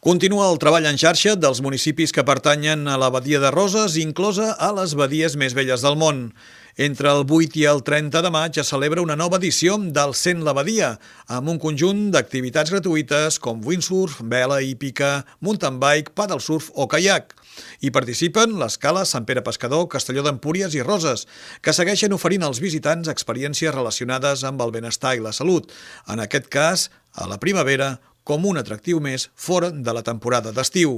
Continua el treball en xarxa dels municipis que pertanyen a la Badia de Roses, inclosa a les badies més velles del món. Entre el 8 i el 30 de maig es celebra una nova edició del Sent la Badia, amb un conjunt d'activitats gratuïtes com windsurf, vela hípica, mountain bike, paddlesurf o caiac. Hi participen l'Escala, Sant Pere Pescador, Castelló d'Empúries i Roses, que segueixen oferint als visitants experiències relacionades amb el benestar i la salut, en aquest cas, a la primavera, com un atractiu més fora de la temporada d'estiu.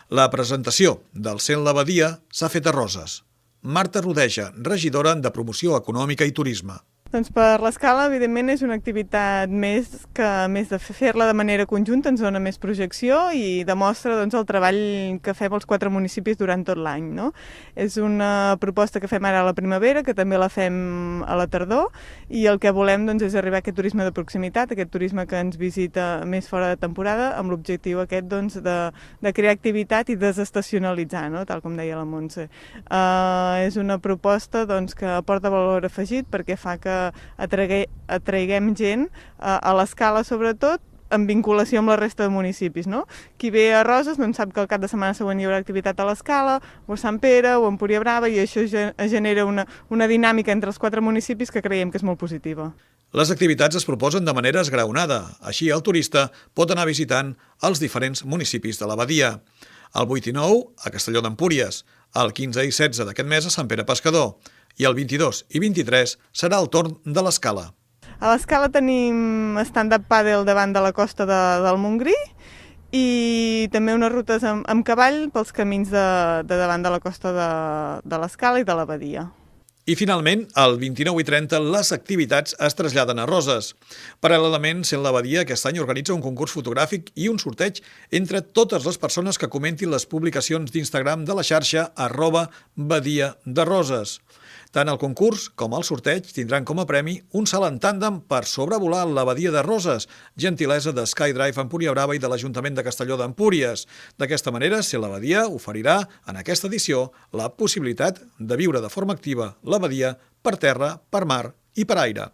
La presentació del Sent la Badia s'ha fet a Roses. Marta Rodeja, regidora de Promoció Econòmica i Turisme. Doncs per l'Escala, evidentment, és una activitat més que, a més de fer-la de manera conjunta, ens dona més projecció i demostra el treball que fem els 4 municipis durant tot l'any. No? És una proposta que fem ara a la primavera, que també la fem a la tardor, i el que volem és arribar a aquest turisme de proximitat, aquest turisme que ens visita més fora de temporada, amb l'objectiu aquest de crear activitat i desestacionalitzar, no? Tal com deia la Montse. És una proposta que aporta valor afegit perquè fa que atraiguem gent a l'Escala, sobretot, en vinculació amb la resta de municipis. No? Qui ve a Roses sap que el cap de setmana següent hi haurà activitat a l'Escala, o a Sant Pere, o a Empúria Brava, i això genera una dinàmica entre els 4 municipis que creiem que és molt positiva. Les activitats es proposen de manera esgraonada, així el turista pot anar visitant els diferents municipis de la Badia. El 8 i 9 a Castelló d'Empúries, el 15 i 16 d'aquest mes a Sant Pere Pescador, i el 22 i 23 serà el torn de l'Escala. A l'Escala tenim stand-up paddle davant de la costa del Montgrí i també unes rutes amb cavall pels camins de davant de la costa de l'Escala i de la Badia. I finalment, el 29 i 30, les activitats es traslladen a Roses. Paral·lelament, Sent la Badia aquest any organitza un concurs fotogràfic i un sorteig entre totes les persones que comentin les publicacions d'Instagram de la xarxa @Badia de Roses. Tant el concurs com el sorteig tindran com a premi un salt en tàndem per sobrevolar la Badia de Roses, gentilesa de SkyDrive Empúria Brava i de l'Ajuntament de Castelló d'Empúries. D'aquesta manera, Sent la Badia oferirà en aquesta edició la possibilitat de viure de forma activa la Badia per terra, per mar i per aire.